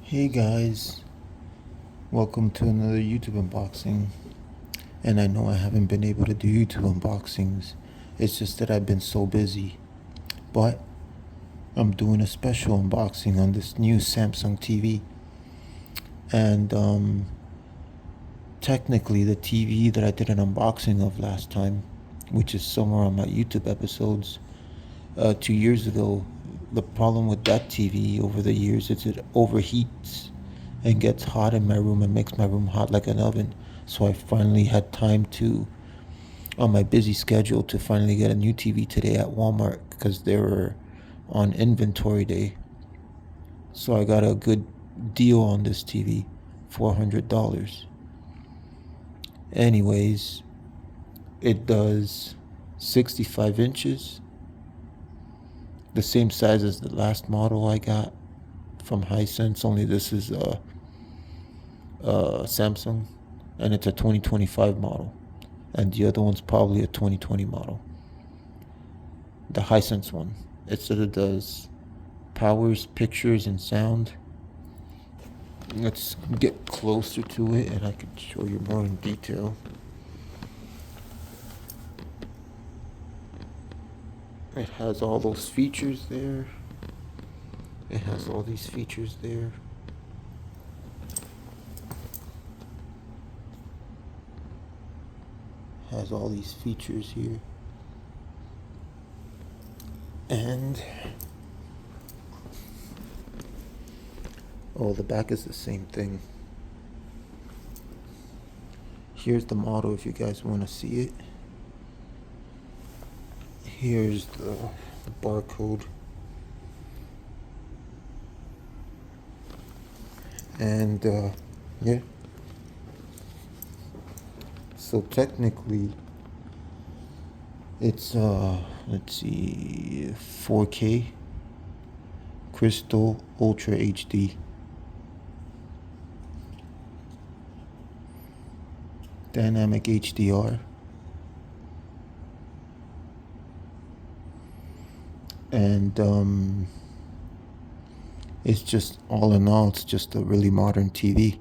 Hey guys, welcome to another YouTube unboxing. And I know I haven't been able to do YouTube unboxings, it's just that I've been so busy. But I'm doing a special unboxing on this new Samsung TV. And technically, the TV that I did an unboxing of last time, which is somewhere on my YouTube episodes, 2 years ago, the problem with that TV over the years is it overheats and gets hot in my room and makes my room hot like an oven. So I finally had time to, on my busy schedule, to finally get a new TV today at Walmart because they were on inventory day. So I got a good deal on this TV, $400. Anyways, it does 65 inches, the same size as the last model I got from Hisense, only this is Samsung, and it's a 2025 model, and the other one's probably a 2020 model. The Hisense one. It said it does powers, pictures, and sound. Let's get closer to it, and I can show you more in detail. It has all those features there. It has all these features there. Has all these features here. And oh, the back is the same thing. Here's the model if you guys want to see it. Here's the barcode. And yeah. So technically it's let's see, 4K Crystal Ultra HD. Dynamic HDR. And it's just, all in all, it's just a really modern TV.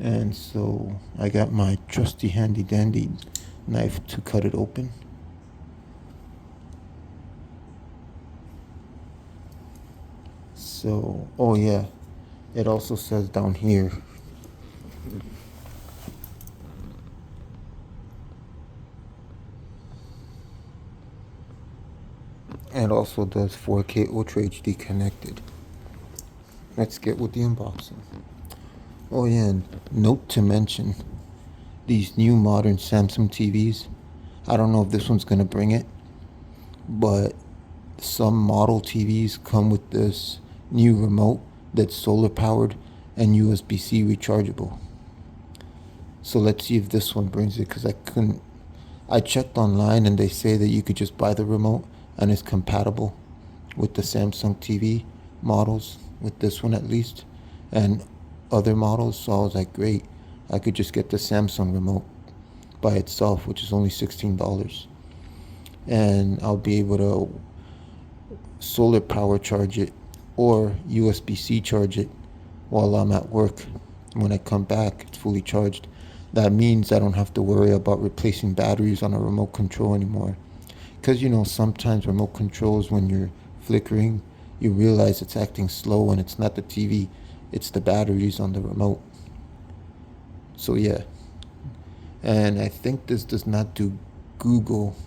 And so I got my trusty handy dandy knife to cut it open. So, oh yeah, it also says down here, and also does 4K Ultra HD connected. Let's get with the unboxing. Oh yeah, and note to mention, these new modern Samsung TVs, I don't know if this one's gonna bring it, but some model TVs come with this new remote that's solar powered and USB-C rechargeable. So let's see if this one brings it, because I checked online and they say that you could just buy the remote and it's compatible with the Samsung TV models, with this one at least, and other models. So I was like, great, I could just get the Samsung remote by itself, which is only $16, and I'll be able to solar power charge it or USB-C charge it while I'm at work. When I come back, it's fully charged. That means I don't have to worry about replacing batteries on a remote control anymore. Because sometimes remote controls, when you're flickering, you realize it's acting slow and it's not the TV, it's the batteries on the remote. So yeah. And I think this does not do Google.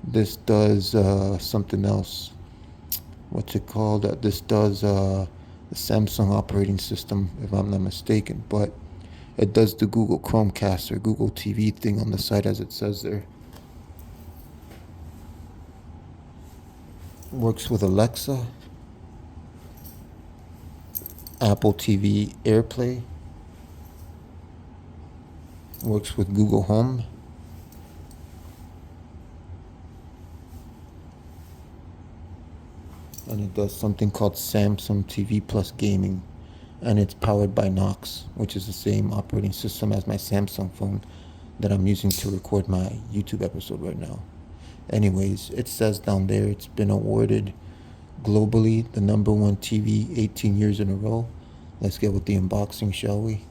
This does something else. What's it called? This does the Samsung operating system, if I'm not mistaken. But it does the Google Chromecast or Google TV thing on the side, as it says there. Works with Alexa, Apple TV AirPlay, works with Google Home, and it does something called Samsung TV Plus Gaming, and it's powered by Knox, which is the same operating system as my Samsung phone that I'm using to record my YouTube episode right now. Anyways, it says down there it's been awarded globally the #1 TV 18 years in a row. Let's get with the unboxing, shall we?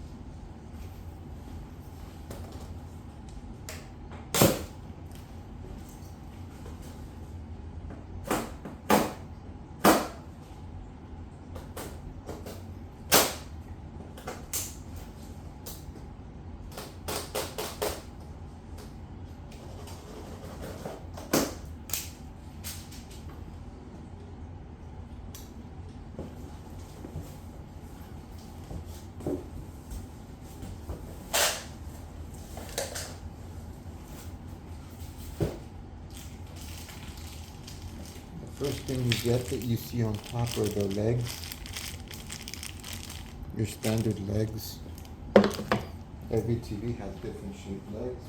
First thing you get that you see on top are the legs, your standard legs. Every TV has different shaped legs.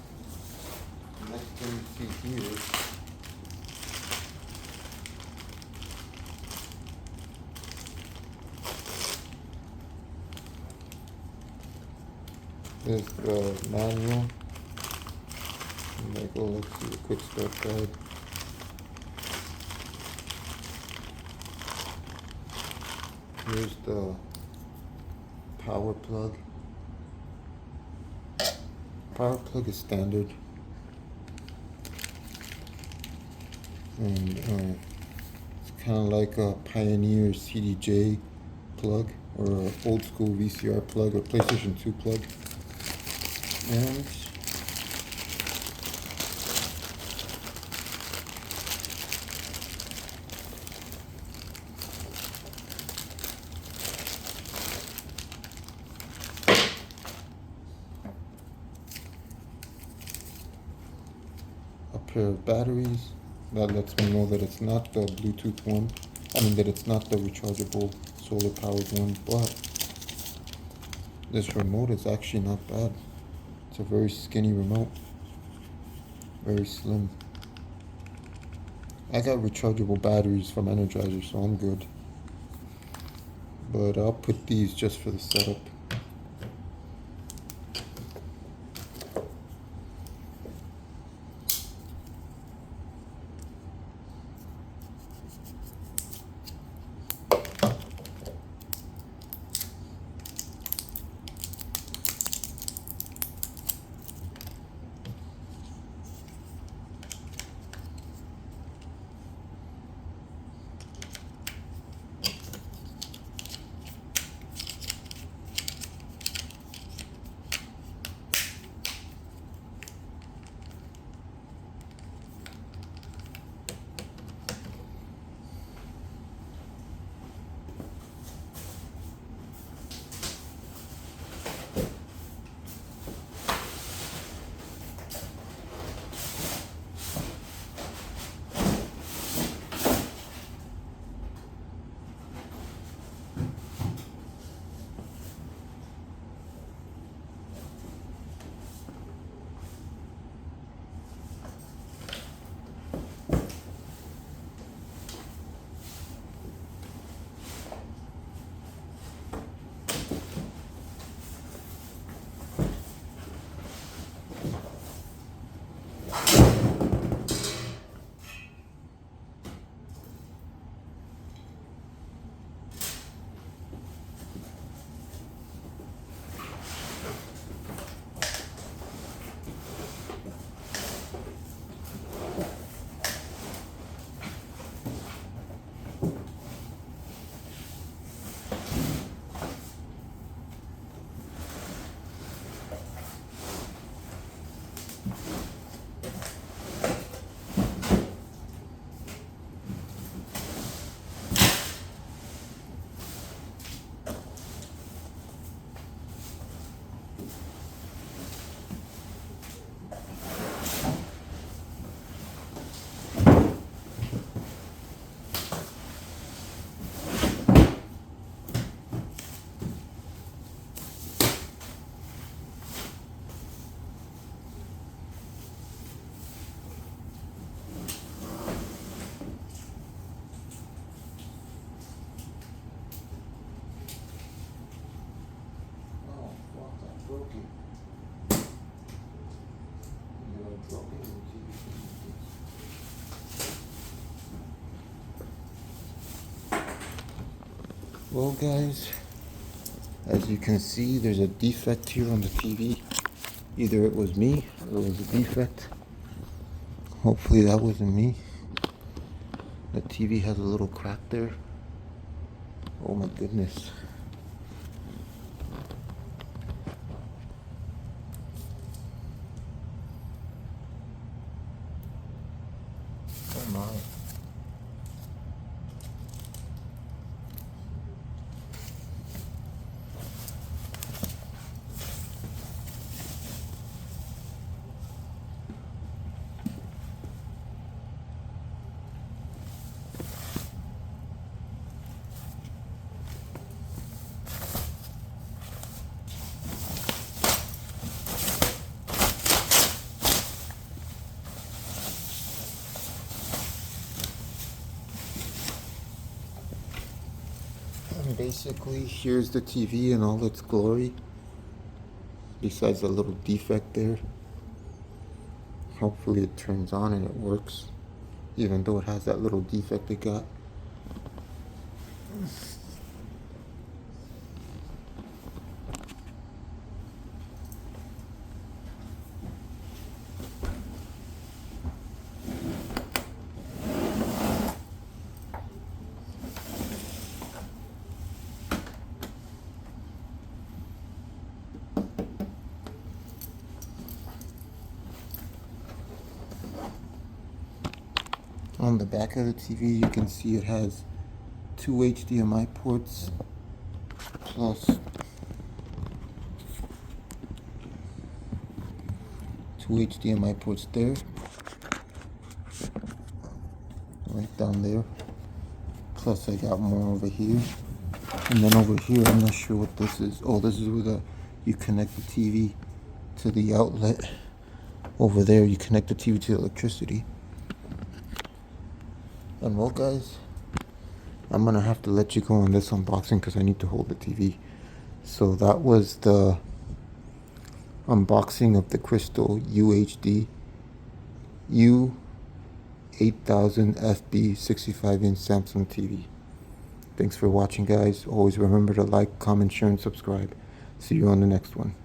The next thing you see here is the manual. Let's see the quick start guide. Here's the power plug. Power plug is standard, and it's kind of like a Pioneer CDJ plug or an old school VCR plug or PlayStation 2 plug. And a pair of batteries. That lets me know that it's not the Bluetooth one. That it's not the rechargeable solar powered one, but this remote is actually not bad. It's a very skinny remote, very slim. I got rechargeable batteries from Energizer, so I'm good. But I'll put these just for the setup. Well guys, as you can see, there's a defect here on the TV. Either it was me or it was a defect. Hopefully that wasn't me. The TV has a little crack there. Oh my goodness. Oh my. And basically, here's the TV in all its glory. Besides the little defect there. Hopefully it turns on and it works. Even though it has that little defect it got. On the back of the TV, you can see it has two HDMI ports plus two HDMI ports there, right down there. Plus I got more over here, and then over here I'm not sure what this is. Oh, this is where you connect the TV to the outlet. Over there you connect the TV to electricity. And well guys, I'm gonna have to let you go on this unboxing because I need to hold the TV. So that was the unboxing of the Crystal UHD U8000F 65-inch Samsung TV. Thanks for watching guys. Always remember to like, comment, share, and subscribe. See you on the next one.